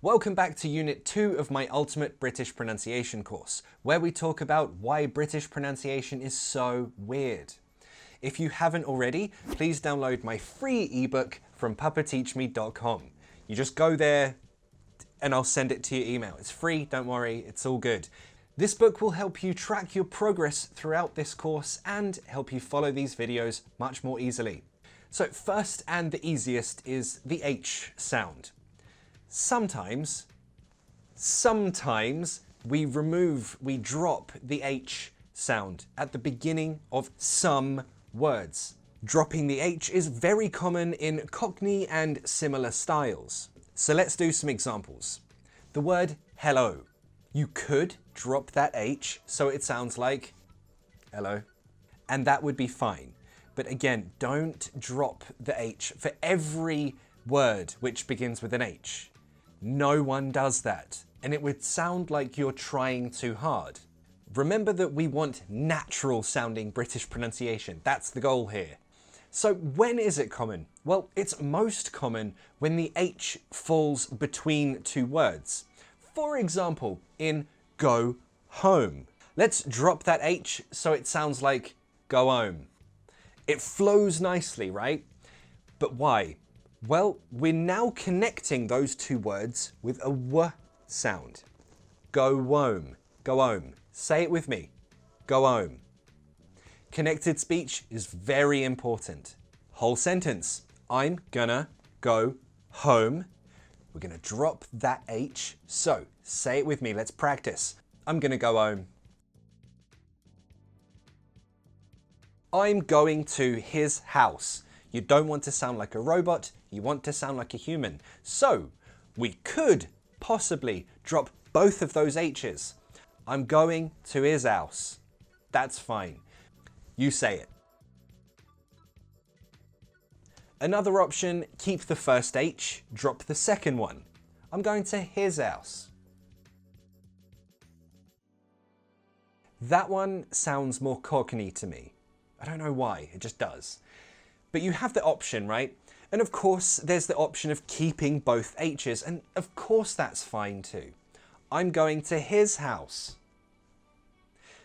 Welcome back to Unit 2 of my Ultimate British Pronunciation course, where we talk about why British pronunciation is so weird. If you haven't already, please download my free ebook from papateachme.com. You just go there and I'll send it to your email. It's free, don't worry, it's all good. This book will help you track your progress throughout this course and help you follow these videos much more easily. So first and the easiest is the H sound. Sometimes we drop the H sound at the beginning of some words. Dropping the H is very common in Cockney and similar styles. So let's do some examples. The word hello. You could drop that H so it sounds like hello, and that would be fine. But again, don't drop the H for every word which begins with an H. No one does that, and it would sound like you're trying too hard. Remember that we want natural sounding British pronunciation. That's the goal here. So when is it common? Well, it's most common when the H falls between two words. For example, in go home. Let's drop that H so it sounds like go home. It flows nicely, right? But why? Well, we're now connecting those two words with a W sound. Go home, go home. Say it with me, go home. Connected speech is very important. Whole sentence, I'm gonna go home. We're gonna drop that H, so say it with me, let's practice. I'm gonna go home. I'm going to his house. You don't want to sound like a robot, you want to sound like a human. So we could possibly drop both of those H's. I'm going to his house. That's fine. You say it. Another option, keep the first H, drop the second one. I'm going to his house. That one sounds more Cockney to me. I don't know why, it just does. But you have the option, right? And of course, there's the option of keeping both H's, and of course that's fine too. I'm going to his house.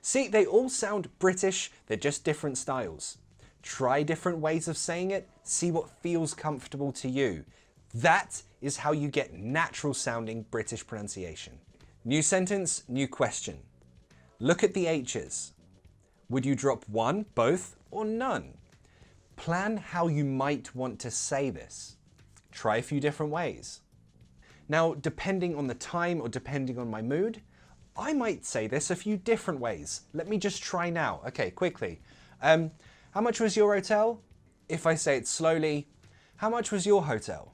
See, they all sound British, they're just different styles. Try different ways of saying it, see what feels comfortable to you. That is how you get natural sounding British pronunciation. New sentence, new question. Look at the H's. Would you drop one, both, or none? Plan how you might want to say this. Try a few different ways. Now, depending on the time or depending on my mood, I might say this a few different ways. Let me just try now. Okay, quickly. How much was your hotel? If I say it slowly, how much was your hotel?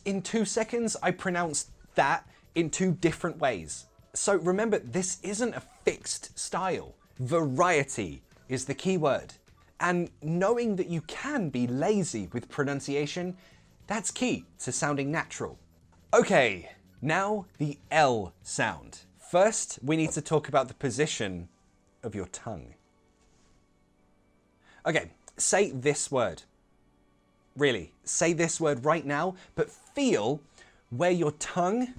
In 2 seconds, I pronounced that in two different ways. So remember, this isn't a fixed style. Variety is the key word. And knowing that you can be lazy with pronunciation, that's key to sounding natural. Okay, now the L sound. First, we need to talk about the position of your tongue. Okay, say this word. Really, say this word right now, but feel where your tongue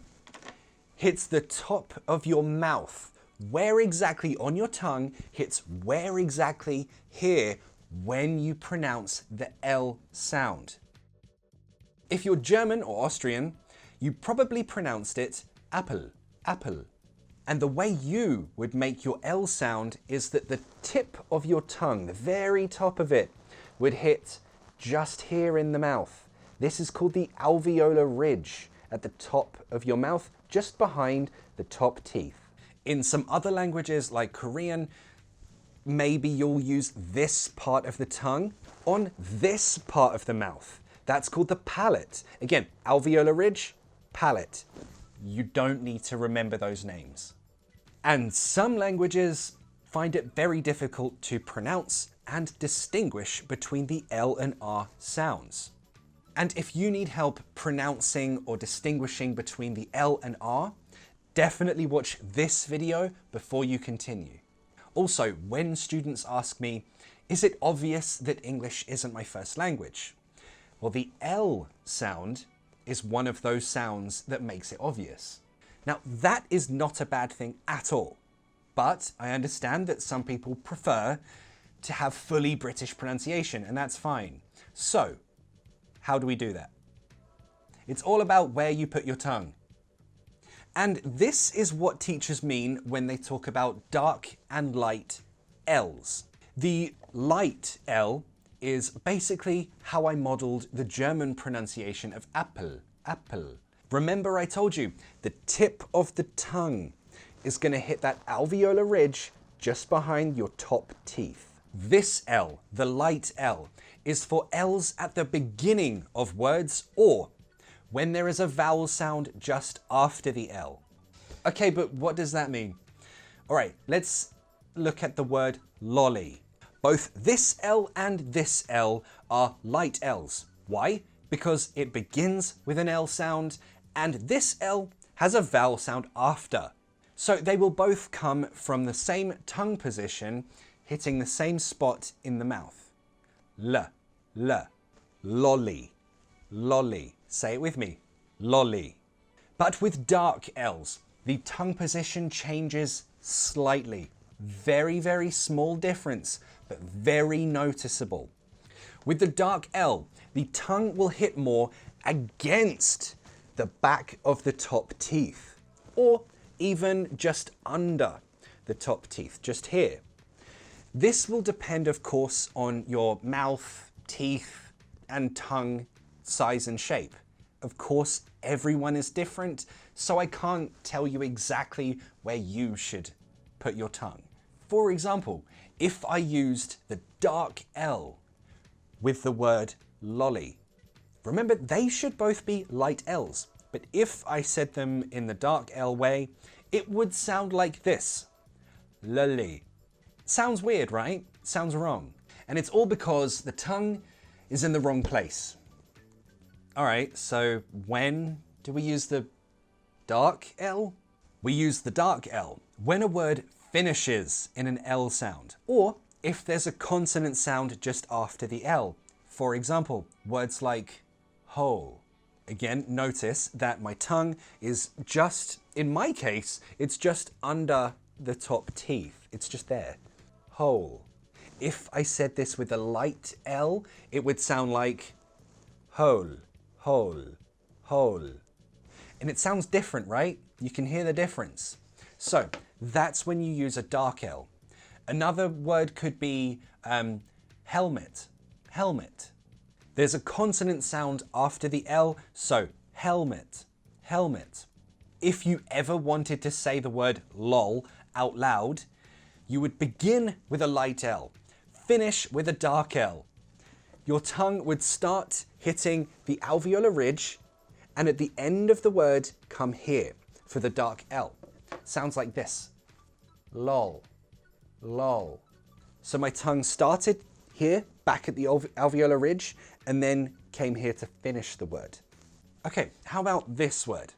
hits the top of your mouth. Where exactly on your tongue hits where exactly here when you pronounce the L sound. If you're German or Austrian, you probably pronounced it apple, apple. And the way you would make your L sound is that the tip of your tongue, the very top of it, would hit just here in the mouth. This is called the alveolar ridge at the top of your mouth, just behind the top teeth. In some other languages like Korean, maybe you'll use this part of the tongue on this part of the mouth. That's called the palate. Again, alveolar ridge, palate. You don't need to remember those names. And some languages find it very difficult to pronounce and distinguish between the L and R sounds. And if you need help pronouncing or distinguishing between the L and R, definitely watch this video before you continue. Also, when students ask me, is it obvious that English isn't my first language? Well, the L sound is one of those sounds that makes it obvious. Now, that is not a bad thing at all, but I understand that some people prefer to have fully British pronunciation, and that's fine. So, how do we do that? It's all about where you put your tongue. And this is what teachers mean when they talk about dark and light L's. The light L is basically how I modeled the German pronunciation of apple, apple. Remember I told you, the tip of the tongue is going to hit that alveolar ridge just behind your top teeth. This L, the light L, is for L's at the beginning of words or when there is a vowel sound just after the L. Okay, but what does that mean? All right, let's look at the word lolly. Both this L and this L are light L's. Why? Because it begins with an L sound and this L has a vowel sound after. So they will both come from the same tongue position, hitting the same spot in the mouth. L, lolly, lolly. Say it with me, lolly. But with dark L's, the tongue position changes slightly. Very, very small difference, but very noticeable. With the dark L, the tongue will hit more against the back of the top teeth, or even just under the top teeth, just here. This will depend, of course, on your mouth, teeth, and tongue size and shape. Of course, everyone is different, so I can't tell you exactly where you should put your tongue. For example, if I used the dark L with the word lolly, remember they should both be light L's, but if I said them in the dark L way, it would sound like this, lolly. Sounds weird, right? Sounds wrong. And it's all because the tongue is in the wrong place. All right, so when do we use the dark L? We use the dark L when a word finishes in an L sound, or if there's a consonant sound just after the L. For example, words like whole. Again, notice that my tongue is just, in my case, it's just under the top teeth. It's just there. Whole. If I said this with a light L, it would sound like whole, whole, whole. And it sounds different, right? You can hear the difference. So that's when you use a dark L. Another word could be helmet, helmet. There's a consonant sound after the L, so helmet, helmet. If you ever wanted to say the word lol out loud, you would begin with a light L, finish with a dark L. Your tongue would start hitting the alveolar ridge, and at the end of the word, come here for the dark L. Sounds like this, lol, lol. So my tongue started here, back at the alveolar ridge, and then came here to finish the word. Okay, how about this word?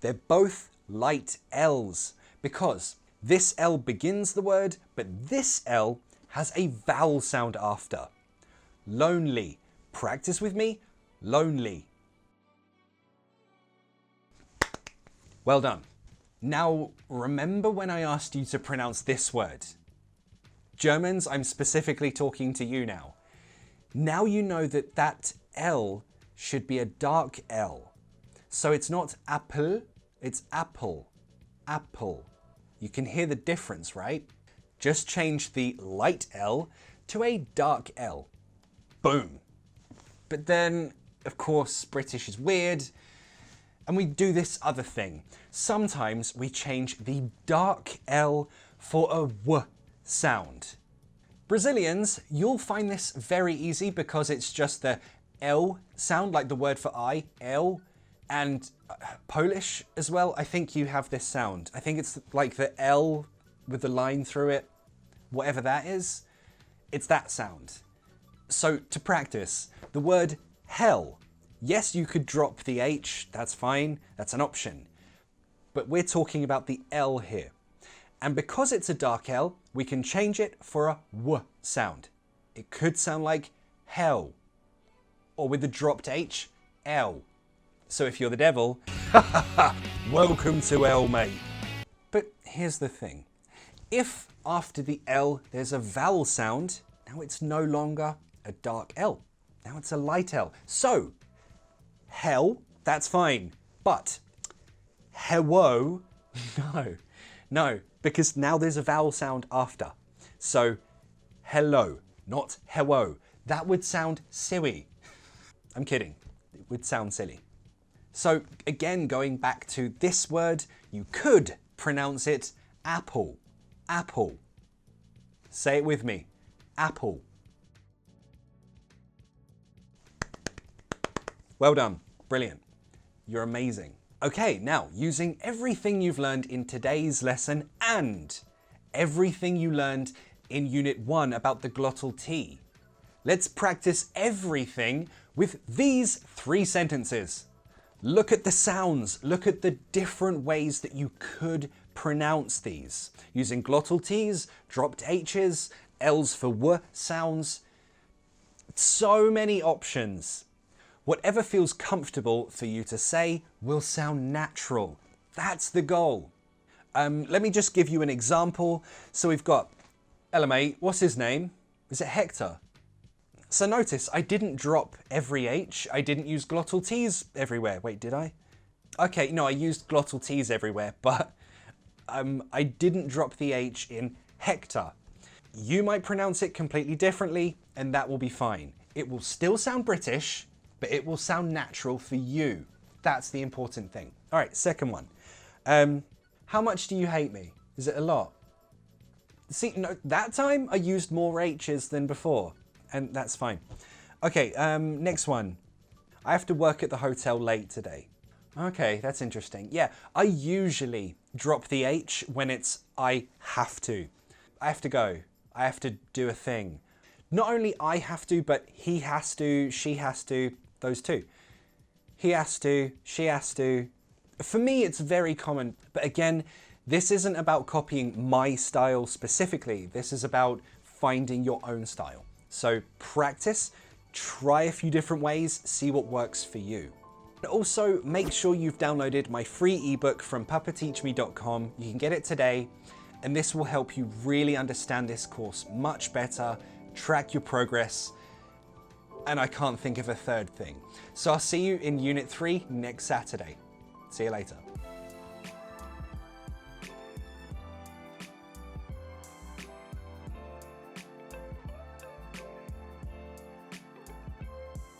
They're both light L's because this L begins the word, but this L has a vowel sound after. Lonely. Practice with me, lonely. Well done. Now, remember when I asked you to pronounce this word? Germans, I'm specifically talking to you now. Now you know that that L should be a dark L. So it's not apple, it's apple, apple. You can hear the difference, right? Just change the light L to a dark L. Boom. But then, of course, British is weird, and we do this other thing. Sometimes we change the dark L for a W sound. Brazilians, you'll find this very easy because it's just the L sound, like the word for I, L, and Polish as well. I think you have this sound. I think it's like the L with the line through it, whatever that is. It's that sound. So to practice, the word hell, yes, you could drop the H, that's fine, that's an option. But we're talking about the L here. And because it's a dark L, we can change it for a W sound. It could sound like hell, or with the dropped H, L. So if you're the devil, welcome to L, mate. But here's the thing. If after the L there's a vowel sound, now it's no longer a dark L. Now it's a light L. So, hell, that's fine. But hello, no, because now there's a vowel sound after. So, hello, not hello. That would sound silly. I'm kidding. It would sound silly. So again, going back to this word, you could pronounce it apple. Apple. Say it with me. Apple. Well done. Brilliant. You're amazing. Okay, now using everything you've learned in today's lesson and everything you learned in Unit 1 about the glottal T, let's practice everything with these 3 sentences. Look at the sounds. Look at the different ways that you could pronounce these. Using glottal T's, dropped H's, L's for W sounds. So many options. Whatever feels comfortable for you to say will sound natural. That's the goal. Let me just give you an example. So we've got, LMA, what's his name? Is it Hector? So notice, I didn't drop every H. I didn't use glottal T's everywhere. Wait, did I? Okay, no, I used glottal T's everywhere, but I didn't drop the H in Hector. You might pronounce it completely differently, and that will be fine. It will still sound British, but it will sound natural for you. That's the important thing. All right, second one. How much do you hate me? Is it a lot? See, no, that time I used more H's than before. And that's fine. Okay, next one. I have to work at the hotel late today. Okay, that's interesting. Yeah, I usually drop the H when it's I have to. I have to go. I have to do a thing. Not only I have to, but he has to, she has to, those two. He has to, she has to. For me, it's very common. But again, this isn't about copying my style specifically. This is about finding your own style. So practice, try a few different ways, see what works for you. Also, make sure you've downloaded my free ebook from papateachme.com. You can get it today, and this will help you really understand this course much better, track your progress, and I can't think of a third thing. So I'll see you in Unit 3 next Saturday. See you later.